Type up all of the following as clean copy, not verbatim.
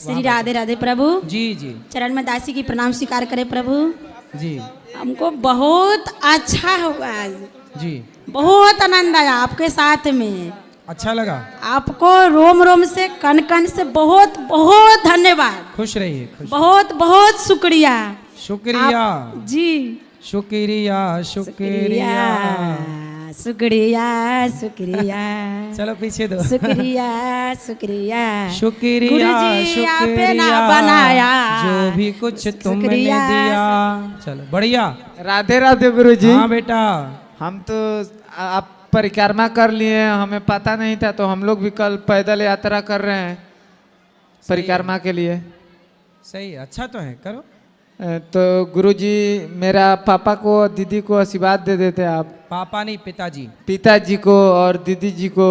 श्री राधे राधे प्रभु जी जी चरण में दासी की प्रणाम स्वीकार करे प्रभु जी हमको बहुत अच्छा हुआ आज जी। बहुत आनंद आया आपके साथ में अच्छा लगा। आपको रोम रोम से कन कन से बहुत बहुत धन्यवाद। खुश रहिए। खुश बहुत बहुत शुक्रिया। शुक्रिया जी शुक्रिया शुक्रिया शुक्रिया शुक्रिया चलो पीछे दो। शुक्रिया शुक्रिया शुक्रिया शुक्रिया बनाया जो भी कुछ तुमने दिया। चलो बढ़िया। राधे राधे गुरुजी। हाँ बेटा हम तो आप परिक्रमा कर लिए, हमें पता नहीं था तो हम लोग भी कल पैदल यात्रा कर रहे हैं परिक्रमा के लिए। सही है, अच्छा तो है, करो। तो गुरुजी मेरा पापा को दीदी को आशीर्वाद दे देते आप। पापा नहीं पिताजी। पिताजी को और दीदी जी को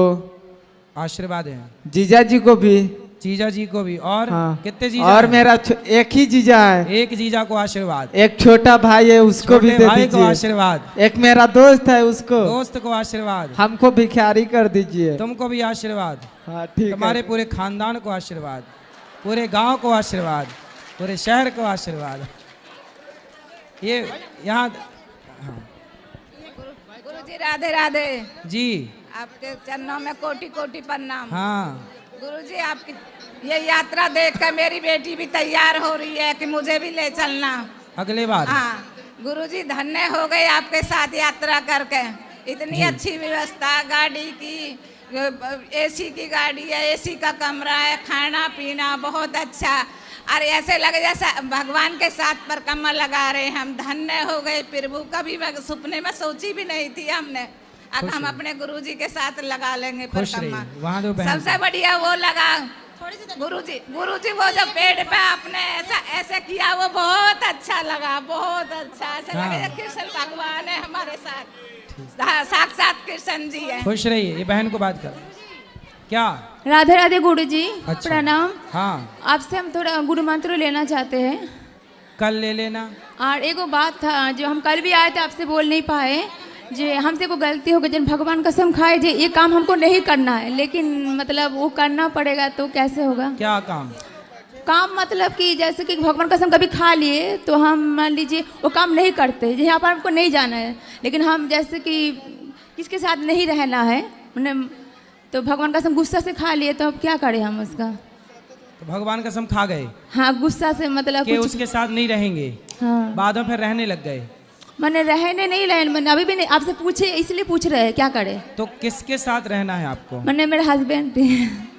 आशीर्वाद है। जीजा जी को भी। जीजा जी को भी। और हाँ। कितने जीजा और हैं? मेरा एक ही जीजा है। एक जीजा को आशीर्वाद। एक छोटा भाई है उसको भी दे भाई को दीजिए आशीर्वाद। एक मेरा दोस्त है उसको। दोस्त को आशीर्वाद। हमको भिखारी कर दीजिए। तुमको भी आशीर्वाद। हाँ ठीक है। तुम्हारे पूरे खानदान को आशीर्वाद, पूरे गांव को आशीर्वाद, पूरे शहर को आशीर्वाद। ये यहाँ गुरुजी राधे राधे जी। आपके चरणों में कोटि कोटि प्रणाम। हाँ गुरुजी आपकी ये यात्रा देखकर मेरी बेटी भी तैयार हो रही है कि मुझे भी ले चलना अगले बार। हाँ गुरुजी धन्य हो गए आपके साथ यात्रा करके। इतनी अच्छी व्यवस्था, गाड़ी की एसी की गाड़ी है, एसी का कमरा है, खाना पीना बहुत अच्छा। और ऐसे लगे जैसा भगवान के साथ परिक्रमा लगा रहे हैं। हम धन्य हो गए प्रभु। कभी सपने में सोची भी नहीं थी हमने अब हम अपने गुरुजी के साथ लगा लेंगे परिक्रमा। सबसे बढ़िया वो लगा गुरुजी वो जो पेड़ पे आपने ऐसे किया वो बहुत अच्छा लगा, बहुत अच्छा। ऐसा लगे कृष्ण भगवान है हमारे साथ, साक्षात कृष्ण जी है। खुश रहिए। ये बहन को बात कर। क्या? राधे राधे गुरु जी। अच्छा। प्रणाम। हाँ आपसे हम थोड़ा गुरु मंत्र लेना चाहते हैं। कल ले लेना। और एगो बात था जो हम कल भी आए थे आपसे बोल नहीं पाए, जे हमसे को गलती हो गई, जन भगवान कसम खाए जे ये काम हमको नहीं करना है, लेकिन मतलब वो करना पड़ेगा तो कैसे होगा? क्या काम? काम मतलब कि जैसे कि भगवान कसम कभी खा लिए तो हम मान लीजिए वो काम नहीं करते, यहाँ पर हमको नहीं जाना है, लेकिन हम जैसे कि किसके साथ नहीं रहना है मैंने तो भगवान कसम गुस्सा से खा लिए तो अब क्या करें हम उसका? तो भगवान कसम खा गए। हाँ गुस्सा से मतलब कि कुछ उसके साथ नहीं रहेंगे। हाँ बाद में फिर रहने लग गए। मैंने रहने नहीं रहे, मैंने अभी भी नहीं, आपसे पूछे इसलिए पूछ रहे हैं क्या करें। तो किसके साथ रहना है आपको? मैंने मेरे हस्बैंड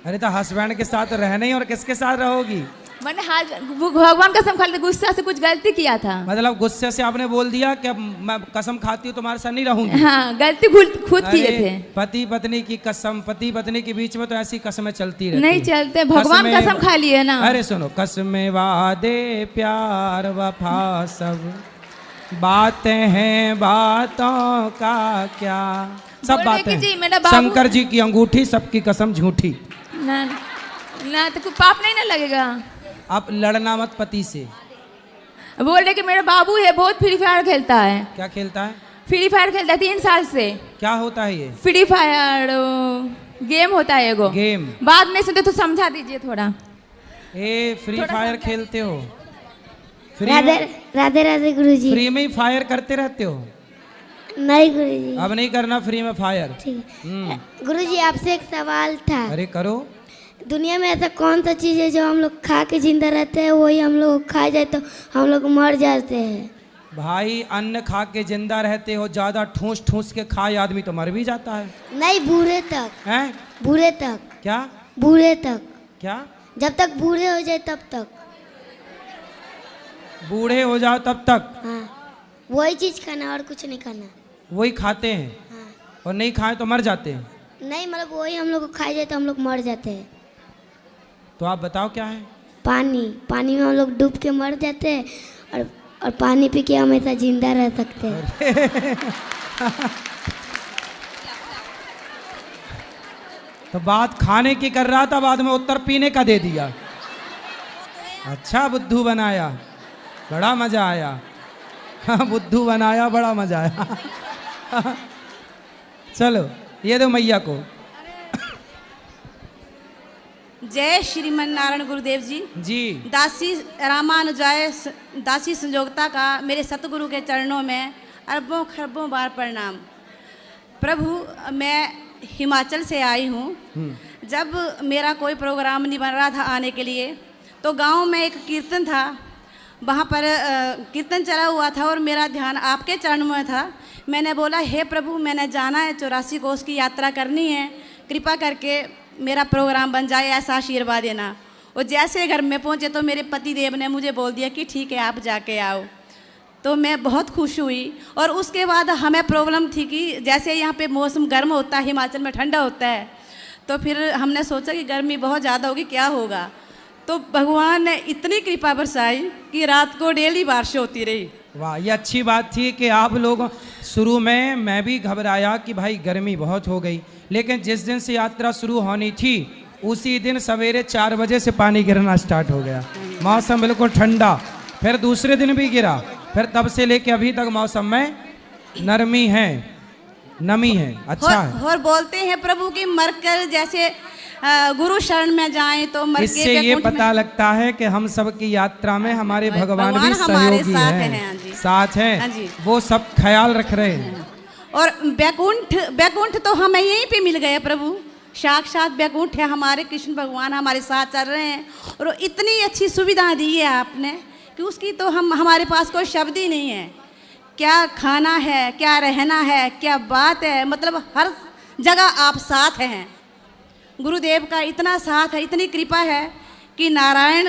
अरे तो हस्बैंड के साथ रहना ही, और किसके साथ रहोगी? मैंने भगवान कसम खा ली, गुस्सा से कुछ गलती किया था। मतलब गुस्से से आपने बोल दिया कि अब मैं कसम खाती हूँ तुम्हारे साथ नहीं रहूंगी। हाँ गलती खुद किए थे। पति पत्नी की कसम, पति पत्नी के बीच में तो ऐसी कसमें चलती रहती नहीं चलते, भगवान कसम खा लिए ना। अरे सुनो, कसमें वादे प्यार वफा सब बातें हैं, बातों का क्या, सब बातें। शंकर जी की अंगूठी, सबकी कसम झूठी। ना ना तो पाप नहीं ना लगेगा। आप लड़ना मत पति से। बोल रहे कि मेरा बाबू है बहुत फ्री फायर खेलता है। क्या खेलता है? फ्री फायर खेलता है 3 साल से। क्या होता है ये? फ्री फायर गेम होता है एगो। गेम? बाद में सुनते तो समझा दीजिए थोड़ा। ए फ्री फायर खेलते हो? राधे राधे राधे गुरुजी। फ्री में ही फायर करते रहते हो? नहीं गुरुजी, अब नहीं करना फ्री में फायर। ठीक है गुरुजी, आपसे एक सवाल था। अरे करो। दुनिया में ऐसा कौन सा चीज़ है जो हम लोग खा के जिंदा रहते हैं, वही हम लोग खा जाए तो हम लोग मर जाते हैं? भाई अन्न खा के जिंदा रहते हो, ज्यादा ठूस ठूस के खाए आदमी तो मर भी जाता है। नहीं, बूढ़े तक। हैं? बूढ़े तक। क्या? बूढ़े तक। क्या? जब तक बूढ़े हो जाए तब तक। बूढ़े हो जाओ तब तक? हाँ, वही चीज़ खाना और कुछ नहीं खाना। वही खाते हैं? हाँ। और नहीं खाए तो मर जाते हैं? नहीं, मतलब वही हम लोग को खाई जाए तो हम लोग मर जाते हैं। तो आप बताओ क्या है? पानी। पानी में हम लोग डूब के मर जाते हैं और पानी पी के हमेशा जिंदा रह सकते हैं। तो बात खाने की कर रहा था, बाद में उत्तर पीने का दे दिया। अच्छा बुद्धू बनाया, बड़ा मजा आया। बुद्धू बनाया, बड़ा मजा आया। चलो ये दो मैया को। जय श्रीमन नारायण गुरुदेव जी। जी दासी रामानुजाय दासी संयोगता का मेरे सतगुरु के चरणों में अरबों खरबों बार प्रणाम। प्रभु मैं हिमाचल से आई हूँ। जब मेरा कोई प्रोग्राम नहीं बन रहा था आने के लिए, तो गांव में एक कीर्तन था, वहाँ पर कीर्तन चला हुआ था और मेरा ध्यान आपके चरणों में था। मैंने बोला, हे प्रभु, मैंने जाना है 84 कोस की यात्रा करनी है, कृपा करके मेरा प्रोग्राम बन जाए, ऐसा आशीर्वाद देना। और जैसे घर में पहुँचे तो मेरे पति देव ने मुझे बोल दिया कि ठीक है आप जाके आओ। तो मैं बहुत खुश हुई। और उसके बाद हमें प्रॉब्लम थी कि जैसे यहाँ पे मौसम गर्म होता है, हिमाचल में ठंडा होता है, तो फिर हमने सोचा कि गर्मी बहुत ज़्यादा होगी, क्या होगा। तो भगवान ने इतनी कृपा बरसाई कि रात को डेली बारिश होती रही। वाह, ये अच्छी बात थी कि आप लोग शुरू में, मैं भी घबराया कि भाई गर्मी बहुत हो गई, लेकिन जिस दिन से यात्रा शुरू होनी थी उसी दिन सवेरे 4 बजे से पानी गिरना स्टार्ट हो गया। मौसम बिल्कुल ठंडा, फिर दूसरे दिन भी गिरा, फिर तब से लेके अभी तक मौसम में नरमी है, नमी है, अच्छा है। और बोलते हैं प्रभु की मरकर जैसे गुरु शरण में जाएं तो मर के इससे ये पता लगता है कि हम सब की यात्रा में हमारे भगवान भी सहयोगी हैं, साथ हैं, वो सब ख्याल रख रहे हैं। और बैकुंठ तो हमें यहीं पे मिल गए प्रभु, साक्षात बैकुंठ है, हमारे कृष्ण भगवान हमारे साथ चल रहे हैं। और इतनी अच्छी सुविधा दी है आपने कि उसकी तो हमारे पास कोई शब्द ही नहीं है। क्या खाना है, क्या रहना है, क्या बात है, मतलब हर जगह आप साथ हैं। गुरुदेव का इतना साथ है, इतनी कृपा है कि नारायण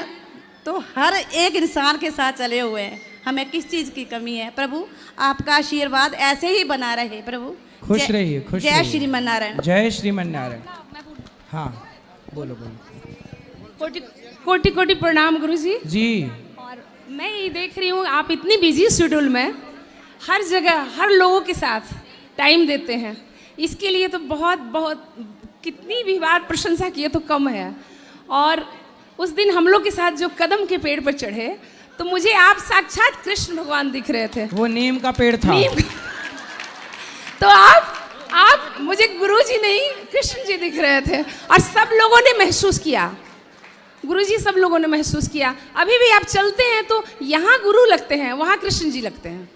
तो हर एक इंसान के साथ चले हुए हैं। हमें किस चीज़ की कमी है प्रभु, आपका आशीर्वाद ऐसे ही बना रहे प्रभु। खुश रहिए, खुश जय श्रीमन नारायण। जय श्रीमन नारायण। हाँ बोलो बोलो। कोटि कोटि प्रणाम गुरु जी। जी और मैं ये देख रही हूँ आप इतनी बिजी शेड्यूल में हर जगह हर लोगों के साथ टाइम देते हैं, इसके लिए तो बहुत बहुत कितनी भी बार प्रशंसा किए तो कम है। और उस दिन हम लोग के साथ जो कदम के पेड़ पर चढ़े तो मुझे आप साक्षात कृष्ण भगवान दिख रहे थे। वो नीम का पेड़ था। तो आप मुझे गुरु जी नहीं कृष्ण जी दिख रहे थे। और सब लोगों ने महसूस किया, गुरु जी सब लोगों ने महसूस किया। अभी भी आप चलते हैं तो यहाँ गुरु लगते हैं, वहाँ कृष्ण जी लगते हैं।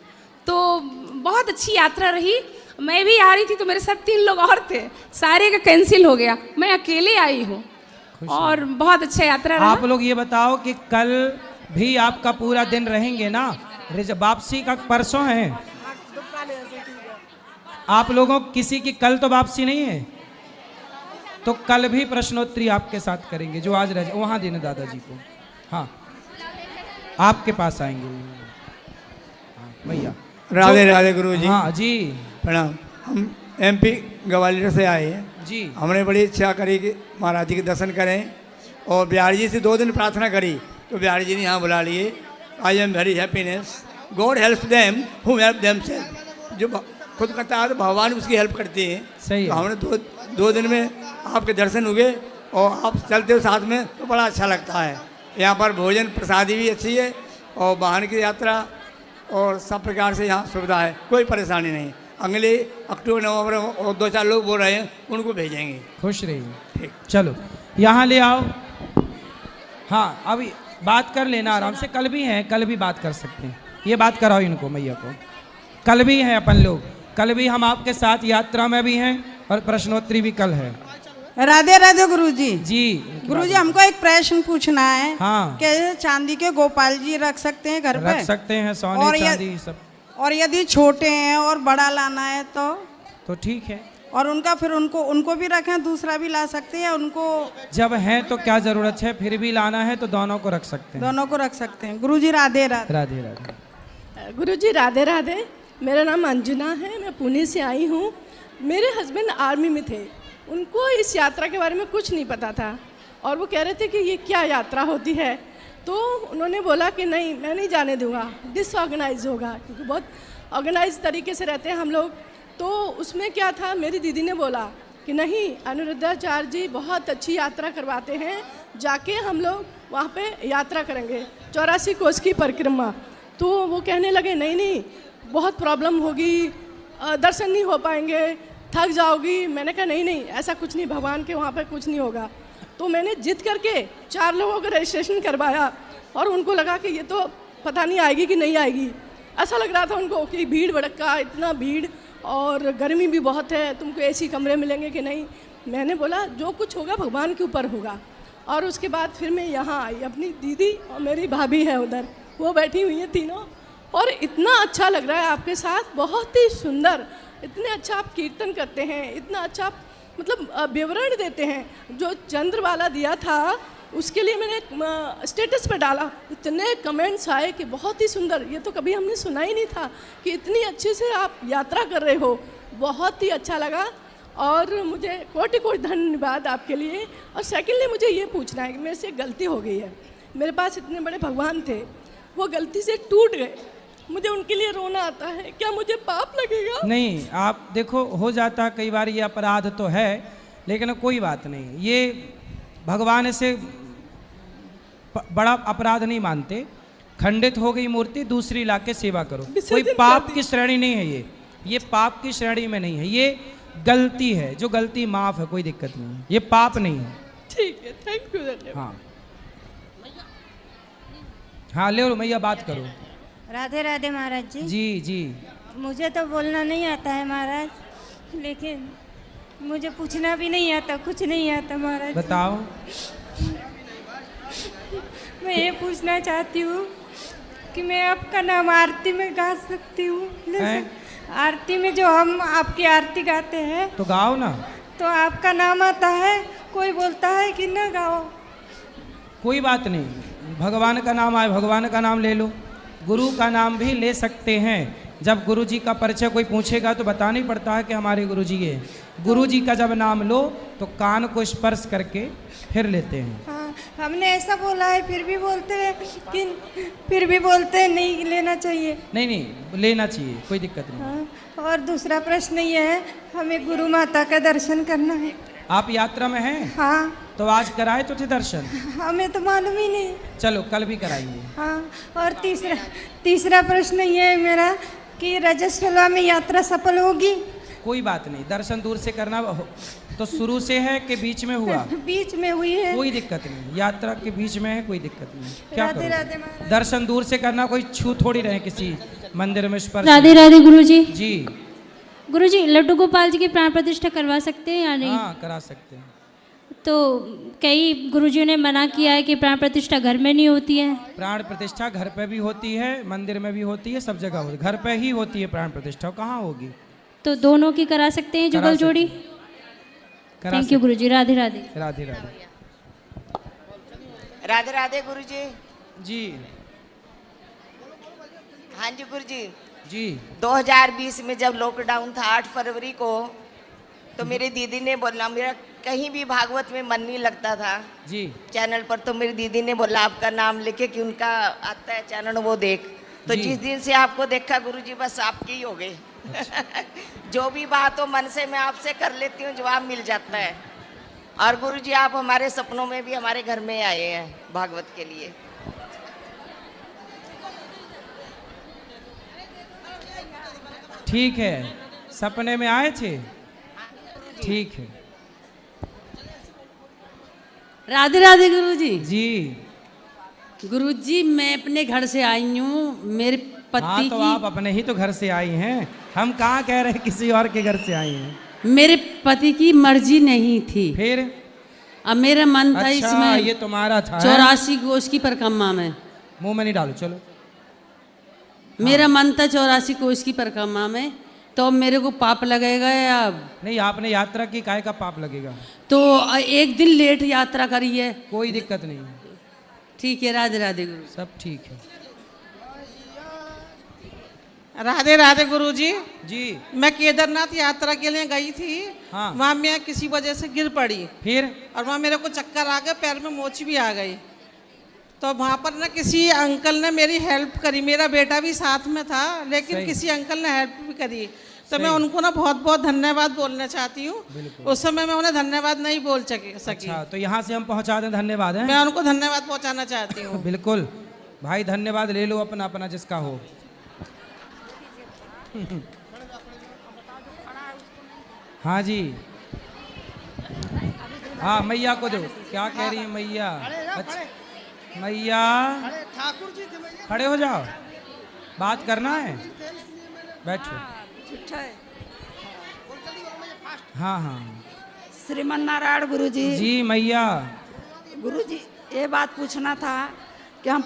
तो बहुत अच्छी यात्रा रही। मैं भी आ रही थी तो मेरे साथ 3 लोग और थे, सारे का कैंसिल हो गया, मैं अकेले आई हूँ और बहुत अच्छा यात्रा रहा। आप लोग ये बताओ कि कल भी आपका पूरा दिन रहेंगे ना? वापसी का परसों है। आप लोगों किसी की कल तो वापसी नहीं है, तो कल भी प्रश्नोत्तरी आपके साथ करेंगे जो आज रह वहाँ देने दादाजी को। हाँ आपके पास आएंगे। हाँ, भैया राधे राधे गुरु जी। हाँ जी प्रणाम। हम MP ग्वालियर से आए हैं जी। हमने बड़ी इच्छा करी कि महाराज जी के दर्शन करें और बिहारी जी से 2 दिन प्रार्थना करी तो बिहारी जी ने यहाँ बुला लिए। I am very happiness, God help them who help them self. जो खुद करता है तो भगवान उसकी हेल्प करती है। सही तो है। हमने 2 दिन में आपके दर्शन हुए और आप चलते हो साथ में तो बड़ा अच्छा लगता है। यहाँ पर भोजन प्रसादी भी अच्छी है और वाहन की यात्रा और सब प्रकार से यहाँ सुविधा है, कोई परेशानी नहीं। अगले अक्टूबर नवंबर और 2-4 लोग बोल रहे हैं, उनको भेजेंगे। खुश रहिए। ठीक, चलो यहाँ ले आओ। हाँ अभी बात कर लेना आराम से, कल भी हैं, कल भी बात कर सकते हैं। ये बात कराओ इनको, मैया को। कल भी हैं अपन लोग, कल भी हम आपके साथ यात्रा में भी हैं और प्रश्नोत्तरी भी कल है। राधे राधे गुरु जी। जी गुरु जी हमको एक प्रश्न पूछना है। हाँ। क्या चांदी के गोपाल जी रख सकते हैं घर पे? रख सकते हैं, सोने और चांदी सब। और यदि छोटे हैं और बड़ा लाना है तो ठीक है। और उनका फिर उनको भी रखें, दूसरा भी ला सकते हैं उनको? जब है तो क्या जरूरत है, फिर भी लाना है तो दोनों को रख सकते हैं। दोनों को रख सकते हैं। गुरु जी राधे राधे। राधे राधे। गुरु जी राधे राधे। मेरा नाम अंजना है, मैं पुणे से आई हूँ। मेरे हस्बैंड आर्मी में थे, उनको इस यात्रा के बारे में कुछ नहीं पता था और वो कह रहे थे कि ये क्या यात्रा होती है। तो उन्होंने बोला कि नहीं मैं नहीं जाने दूंगा, डिसऑर्गेनाइज होगा, क्योंकि बहुत ऑर्गेनाइज तरीके से रहते हैं हम लोग। तो उसमें क्या था, मेरी दीदी ने बोला कि नहीं अनिरुद्धाचार्य जी बहुत अच्छी यात्रा करवाते हैं, जाके हम लोग वहाँ पे यात्रा करेंगे 84 कोस की परिक्रमा। तो वो कहने लगे नहीं नहीं बहुत प्रॉब्लम होगी, दर्शन नहीं हो पाएंगे, थक जाओगी। मैंने कहा नहीं नहीं ऐसा कुछ नहीं, भगवान के वहाँ पे कुछ नहीं होगा। तो मैंने जिद करके 4 लोगों का रजिस्ट्रेशन करवाया और उनको लगा कि ये तो पता नहीं आएगी कि नहीं आएगी। ऐसा लग रहा था उनको कि भीड़ भड़का, इतना भीड़ और गर्मी भी बहुत है, तुमको एसी कमरे मिलेंगे कि नहीं। मैंने बोला जो कुछ होगा भगवान के ऊपर होगा। और उसके बाद फिर मैं यहाँ आई, अपनी दीदी और मेरी भाभी है उधर, वो बैठी हुई हैं तीनों, और इतना अच्छा लग रहा है आपके साथ, बहुत ही सुंदर, इतने अच्छा आप कीर्तन करते हैं, इतना अच्छा आप मतलब विवरण देते हैं। जो चंद्र वाला दिया था उसके लिए मैंने स्टेटस पे डाला, इतने कमेंट्स आए कि बहुत ही सुंदर, ये तो कभी हमने सुना ही नहीं था कि इतनी अच्छे से आप यात्रा कर रहे हो। बहुत ही अच्छा लगा और मुझे कोटि कोटि धन्यवाद आपके लिए। और सेकेंडली मुझे ये पूछना है कि मेरे से गलती हो गई है, मेरे पास इतने बड़े भगवान थे, वो गलती से टूट गए, मुझे उनके लिए रोना आता है, क्या मुझे पाप लगेगा? नहीं, आप देखो हो जाता है कई बार, ये अपराध तो है, लेकिन कोई बात नहीं, ये भगवान से बड़ा अपराध नहीं मानते। खंडित हो गई मूर्ति, दूसरी ला के सेवा करो, कोई पाप की श्रेणी नहीं है, ये पाप की श्रेणी में नहीं है, ये गलती है, जो गलती माफ है, कोई दिक्कत नहीं है, ये पाप नहीं है। ठीक है, थैंक यू। हाँ हाँ, ले लो मैया, बात करो। राधे राधे महाराज जी। जी जी। मुझे तो बोलना नहीं आता है महाराज, लेकिन मुझे पूछना भी नहीं आता, कुछ नहीं आता महाराज। बताओ। मैं ये पूछना चाहती हूँ कि मैं आपका नाम आरती में गा सकती हूँ? आरती में जो हम आपकी आरती गाते हैं तो गाओ ना। तो आपका नाम आता है, कोई बोलता है कि न गाओ। कोई बात नहीं, भगवान का नाम आए, भगवान का नाम ले लो, गुरु का नाम भी ले सकते हैं। जब गुरु जी का परिचय कोई पूछेगा तो बताना ही पड़ता है कि हमारे गुरु जी है। गुरु जी का जब नाम लो तो कान को स्पर्श करके फिर लेते हैं। हाँ, हमने ऐसा बोला है, फिर भी बोलते हैं कि फिर भी बोलते हैं नहीं लेना चाहिए। नहीं नहीं, लेना चाहिए, कोई दिक्कत नहीं। हाँ, और दूसरा प्रश्न ये है, हमें गुरु माता का दर्शन करना है। आप यात्रा में हैं? हाँ। तो आज कराए तो थे दर्शन? हमें तो मालूम ही नहीं। चलो कल भी कराएंगे। हाँ, और तीसरा प्रश्न ये है मेरा कि रजस्वला में यात्रा सफल होगी? कोई बात नहीं, दर्शन दूर से करना तो शुरू से है कि बीच में हुआ? बीच में हुई है। कोई दिक्कत नहीं, यात्रा के बीच में है, कोई दिक्कत नहीं। क्या राधे राधे महाराज। दर्शन दूर से करना, कोई छू थोड़ी रहे किसी मंदिर में स्पर्श। राधे राधे गुरुजी। जी गुरुजी, लड्डू गोपाल जी की प्राण प्रतिष्ठा करवा सकते हैं या नहीं? हाँ, करा सकते हैं। तो कई गुरुजियों ने मना किया है कि प्राण प्रतिष्ठा घर में नहीं होती है। प्राण प्रतिष्ठा घर पे भी होती है, मंदिर में भी होती है, सब जगह होती है। घर पे ही होती है प्राण प्रतिष्ठा, कहाँ होगी? तो दोनों की करा सकते हैं जुगल जोड़ी? थैंक यू गुरुजी। राधे राधे। राधे राधे। राधे राधे गुरुजी। जी हाँ जी गुरुजी जी। 2020 में जब लॉकडाउन था 8 फरवरी को, तो मेरी दीदी ने बोला, मेरा कहीं भी भागवत में मन नहीं लगता था जी चैनल पर, तो मेरी दीदी ने बोला आपका नाम लेके कि उनका आता है चैनल वो देख। तो जिस दिन से आपको देखा गुरुजी, बस आपकी ही हो गई। अच्छा। जो भी बात हो मन से मैं आपसे कर लेती हूँ, जवाब मिल जाता है। और गुरुजी आप हमारे सपनों में भी हमारे घर में आए हैं भागवत के लिए। ठीक है, सपने में आए थे? ठीक है। राधे राधे गुरुजी। जी गुरुजी, मैं अपने घर से आई हूँ, मेरे पति हाँ, तो आप अपने ही तो घर से आई हैं, हम कहाँ कह रहे हैं किसी और के घर से आई हैं। मेरे पति की मर्जी नहीं थी, फिर अब मेरा मन था अच्छा, इसमें ये तुम्हारा था 84 कोष की परिक्रमा में। मुंह में नहीं डालो, चलो। मेरा मन था 84 कोष की परिक्रमा में, तो अब मेरे को पाप लगेगा या? नहीं, आपने यात्रा की, काहे का पाप लगेगा? तो एक दिन लेट यात्रा करी है। कोई दिक्कत नहीं। ठीक है, राधे राधे गुरु। सब ठीक है। राधे राधे गुरुजी। जी मैं केदारनाथ यात्रा के लिए गई थी। हाँ। वहाँ मैं किसी वजह से गिर पड़ी, फिर और वहाँ मेरे को चक्कर आ गए, पैर में मोच भी आ गई। तो वहाँ पर ना किसी अंकल ने मेरी हेल्प करी, मेरा बेटा भी साथ में था, लेकिन किसी अंकल ने हेल्प भी करी। तो मैं उनको ना बहुत बहुत धन्यवाद बोलना चाहती हूँ। उस समय मैं उन्हें धन्यवाद नहीं बोल सकी। अच्छा, तो यहाँ से हम पहुँचा दें धन्यवाद है? मैं उनको धन्यवाद पहुँचाना चाहती हूँ। बिल्कुल भाई, धन्यवाद ले लो अपना अपना जिसका हो। हाँ जी। हाँ मैया को दो। क्या कह रही है मैया? अच्छा मैया खड़े हो जाओ, बात करना है, बैठो। हाँ हाँ श्रीमन नारायण गुरुजी। जी मैया। गुरुजी ये बात पूछना था कि हम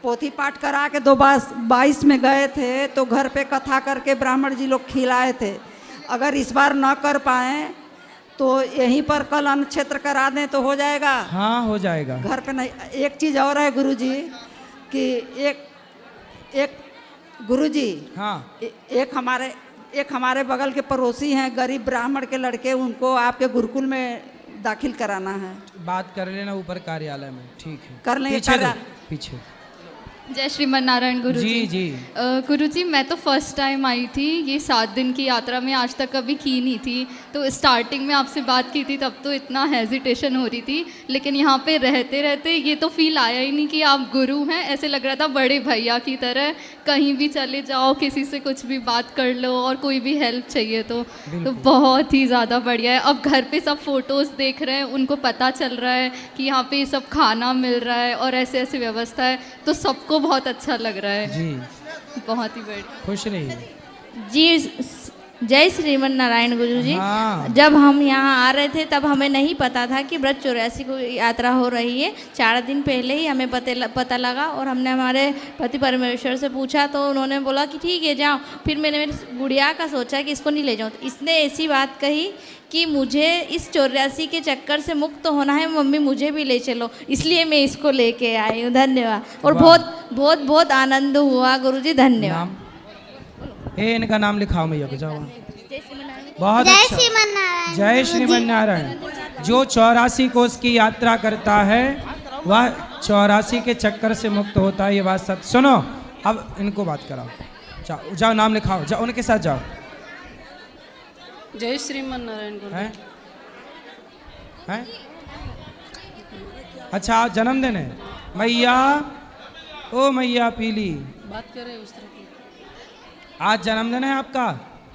पोथी पाठ करा के 2022 में गए थे तो घर पे कथा करके ब्राह्मण जी लोग खिलाए थे। अगर इस बार न कर पाए तो यहीं पर कल अन्न क्षेत्र करा दें तो हो जाएगा? हाँ हो जाएगा। घर पे नहीं। एक चीज़ और है गुरुजी कि एक गुरुजी, हाँ एक हमारे बगल के पड़ोसी हैं, गरीब ब्राह्मण के लड़के, उनको आपके गुरुकुल में दाखिल कराना है। बात कर लेना ऊपर कार्यालय में, ठीक है कर लेंगे। पीछे। जय श्रीमन नारायण गुरुजी। जी जी। गुरुजी मैं तो फर्स्ट टाइम आई थी ये 7 दिन की यात्रा में, आज तक कभी की नहीं थी। तो स्टार्टिंग में आपसे बात की थी तब तो इतना हेजिटेशन हो रही थी, लेकिन यहाँ पे रहते रहते ये तो फील आया ही नहीं कि आप गुरु हैं। ऐसे लग रहा था बड़े भैया की तरह, कहीं भी चले जाओ किसी से कुछ भी बात कर लो और कोई भी हेल्प चाहिए तो बहुत ही ज़्यादा बढ़िया है। अब घर पे सब फोटोज़ देख रहे हैं, उनको पता चल रहा है कि यहाँ पे सब खाना मिल रहा है और ऐसे ऐसे व्यवस्था है, तो सबको बहुत अच्छा लग रहा है जी। बहुत ही बढ़िया। खुश रहिए जी। जय श्रीमन नारायण गुरुजी। हाँ। जब हम यहाँ आ रहे थे तब हमें नहीं पता था कि व्रत 84 को यात्रा हो रही है। 4 दिन पहले ही हमें पता लगा और हमने हमारे पति परमेश्वर से पूछा तो उन्होंने बोला कि ठीक है जाओ। फिर मैंने मेरी गुड़िया का सोचा कि इसको नहीं ले जाऊँ, तो इसने ऐसी बात कही कि मुझे इस 84 के चक्कर से मुक्त होना है, मम्मी मुझे भी ले चलो, इसलिए मैं इसको लेके आई हूँ। धन्यवाद। और बहुत बहुत बहुत आनंद हुआ गुरुजी, धन्यवाद। इनका नाम लिखाओ मैया को, जाओ। बहुत अच्छा। जय श्रीमन नारायण। जो 84 कोस की यात्रा करता है वह 84 के चक्कर से मुक्त होता है, ये बात सच। सुनो अब इनको बात कराओ, जाओ जाओ नाम लिखाओ, जाओ उनके साथ जाओ। जय श्रीमन नारायण गुरु। हैं? अच्छा आज जन्मदिन है मैया, ओ मैया पीली बात कर रहे उस तरह की। आज जन्मदिन है आपका,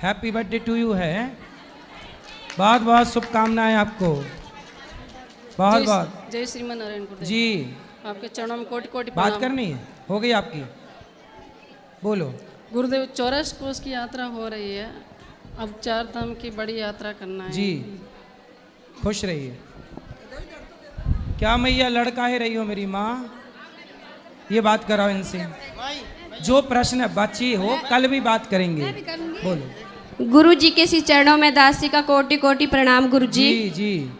हैप्पी बर्थडे टू यू है। बहुत बहुत शुभकामनाएं आपको, बहुत बहुत। जय श्रीमन नारायण गुरुदेव जी। आपके चरणों में कोटि कोटि बात करनी है, हो गई आपकी, बोलो। गुरुदेव 84 कोस की यात्रा हो रही है, अब 4 धाम की बड़ी यात्रा करना है जी। खुश रहिए। क्या मैया लड़का ही रही हो मेरी माँ? ये बात कराओ इनसे, जो प्रश्न बची हो कल भी बात करेंगे, बोलो। गुरु जी के श्री चरणों में दासी का कोटि कोटि प्रणाम गुरु जी। जी जी।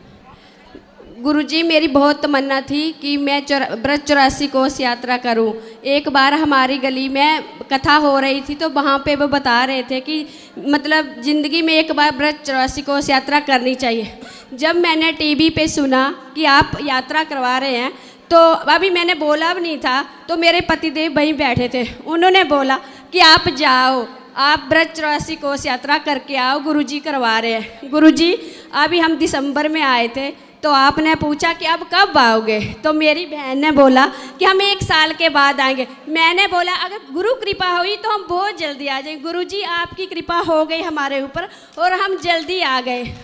गुरु जी मेरी बहुत तमन्ना थी कि मैं व्रत 84 कोस यात्रा करूं। एक बार हमारी गली में कथा हो रही थी तो वहाँ पे वो बता रहे थे कि मतलब ज़िंदगी में एक बार व्रत 84 कोस यात्रा करनी चाहिए। जब मैंने टीवी पे सुना कि आप यात्रा करवा रहे हैं तो अभी मैंने बोला भी नहीं था, तो मेरे पतिदेव वहीं बैठे थे, उन्होंने बोला कि आप जाओ, आप व्रत 84 कोस यात्रा करके आओ, गुरुजी करवा रहे हैं। गुरुजी अभी हम दिसंबर में आए थे तो आपने पूछा कि अब कब आओगे, तो मेरी बहन ने बोला कि हम 1 साल के बाद आएंगे। मैंने बोला अगर गुरु कृपा हुई तो हम बहुत जल्दी आ जाएंगे। गुरुजी आपकी कृपा हो गई हमारे ऊपर और हम जल्दी आ गए।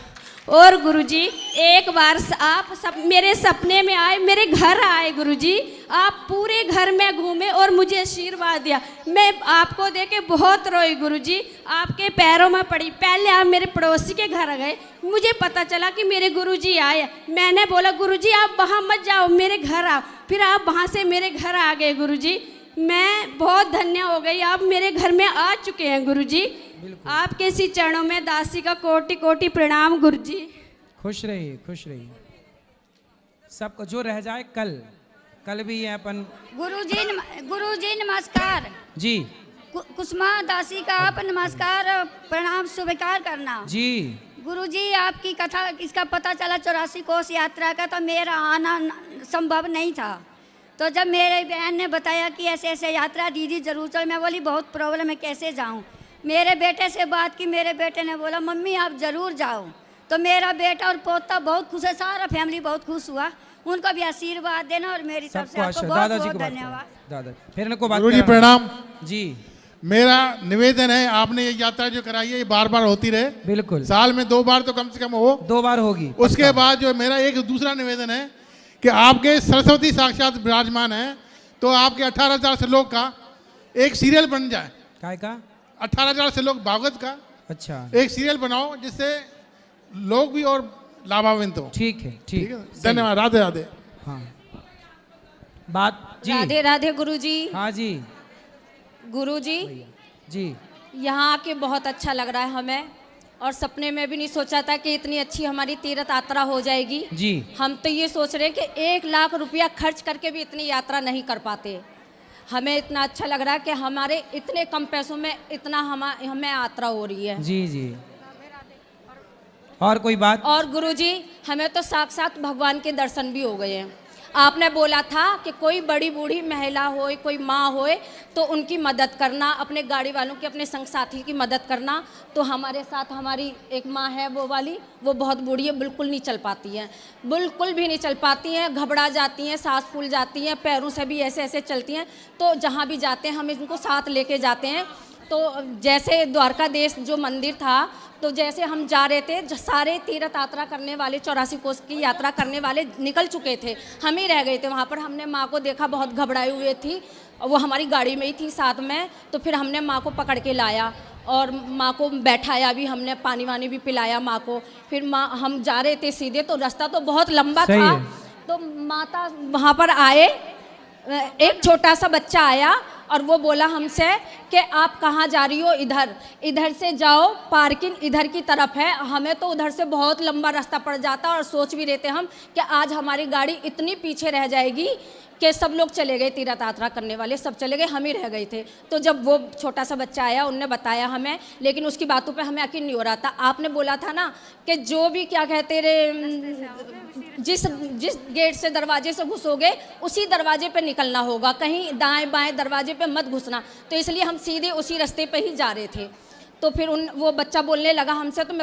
और गुरुजी एक बार आप सब मेरे सपने में आए, मेरे घर आए गुरुजी, आप पूरे घर में घूमे और मुझे आशीर्वाद दिया। मैं आपको देख के बहुत रोई गुरुजी, आपके पैरों में पड़ी। पहले आप मेरे पड़ोसी के घर गए, मुझे पता चला कि मेरे गुरुजी आए। मैंने बोला गुरुजी आप वहाँ मत जाओ, मेरे घर आओ। फिर आप वहाँ से मेरे घर आ गए गुरुजी। मैं बहुत धन्य हो गई, आप मेरे घर में आ चुके हैं गुरुजी। आपके इसी चरणों में दासी का कोटि कोटि प्रणाम गुरुजी। खुश रहिए, खुश रहिए। सबको जो रह जाए कल भी है अपन। गुरुजी नमस्कार जी। कुसुमा दासी का आप नमस्कार प्रणाम स्वीकार करना जी। गुरुजी आपकी कथा इसका पता चला 84 कोस यात्रा का, तो मेरा आना संभव नहीं था। तो जब मेरे बहन ने बताया कि ऐसे ऐसे यात्रा दीदी जरूर चल, मैं बोली बहुत प्रॉब्लम है कैसे जाऊं। मेरे बेटे से बात की, मेरे बेटे ने बोला मम्मी आप ज़रूर जाओ। तो मेरा बेटा और पोता बहुत खुश है, सारा फैमिली बहुत खुश हुआ। उनको भी आशीर्वाद देना और मेरी तरफ से आपको बहुत बहुत धन्यवाद। दादा फिर इनको बात गुरुजी प्रणाम जी। मेरा निवेदन है, आपने ये यात्रा जो कराई है ये बार बार होती रहे। बिल्कुल, साल में 2 बार तो कम से कम हो। 2 बार होगी। उसके बाद जो मेरा एक दूसरा निवेदन है कि आपके सरस्वती साक्षात विराजमान है, तो आपके 18,000 श्लोक का एक सीरियल बन जाए। काय का? 18,000 श्लोक भागवत का अच्छा एक सीरियल बनाओ, जिससे लोग भी और लाभान्वित हो। ठीक है, ठीक है, धन्यवाद। राधे राधे। हाँ, बात जी। राधे राधे गुरुजी। हाँ जी गुरुजी जी, यहाँ आके बहुत अच्छा लग रहा है हमें, और सपने में भी नहीं सोचा था कि इतनी अच्छी हमारी तीर्थ यात्रा हो जाएगी जी। हम तो ये सोच रहे हैं कि 1 लाख रुपया खर्च करके भी इतनी यात्रा नहीं कर पाते। हमें इतना अच्छा लग रहा है कि हमारे इतने कम पैसों में इतना हमें यात्रा हो रही है। जी जी। और कोई बात? और गुरुजी हमें तो साक्षात भगवान के दर्शन भी हो गए हैं। आपने बोला था कि कोई बड़ी बूढ़ी महिला हो, कोई माँ होए तो उनकी मदद करना, अपने गाड़ी वालों की, अपने संग साथी की मदद करना। तो हमारे साथ हमारी एक माँ है, वो वाली, वो बहुत बूढ़ी है, बिल्कुल नहीं चल पाती हैं, बिल्कुल भी नहीं चल पाती हैं, घबरा जाती हैं, सांस फूल जाती हैं, पैरों से भी ऐसे ऐसे चलती हैं। तो जहाँ भी जाते हैं हम इनको साथ लेके जाते हैं। तो जैसे द्वारकाधीश जो मंदिर था, तो जैसे हम जा रहे थे, सारे तीर्थ यात्रा करने वाले 84 कोस की यात्रा करने वाले निकल चुके थे, हम ही रह गए थे वहाँ पर। हमने माँ को देखा, बहुत घबराए हुए थी, वो हमारी गाड़ी में ही थी साथ में। तो फिर हमने माँ को पकड़ के लाया और माँ को बैठाया भी, हमने पानी वानी भी पिलाया माँ को। फिर माँ, हम जा रहे थे सीधे, तो रास्ता तो बहुत लंबा था, तो माता वहाँ पर आए, एक छोटा सा बच्चा आया और वो बोला हमसे कि आप कहाँ जा रही हो? इधर से जाओ, पार्किंग इधर की तरफ है। हमें तो उधर से बहुत लंबा रास्ता पड़ जाता, और सोच भी रहे थे हम कि आज हमारी गाड़ी इतनी पीछे रह जाएगी कि सब लोग चले गए, तीर्थ यात्रा करने वाले सब चले गए, हम ही रह गए थे। तो जब वो छोटा सा बच्चा आया, उनने बताया हमें, लेकिन उसकी बातों पे हमें यकीन नहीं हो रहा था। आपने बोला था ना कि जो भी क्या कहते रे, जिस गेट से दरवाजे से घुसोगे उसी दरवाजे पे निकलना होगा, कहीं दाएं बाएं दरवाजे पे मत घुसना। तो इसलिए हम सीधे उसी रास्ते पे ही जा रहे थे। तो फिर वो बच्चा बोलने लगा हमसे, तो मैं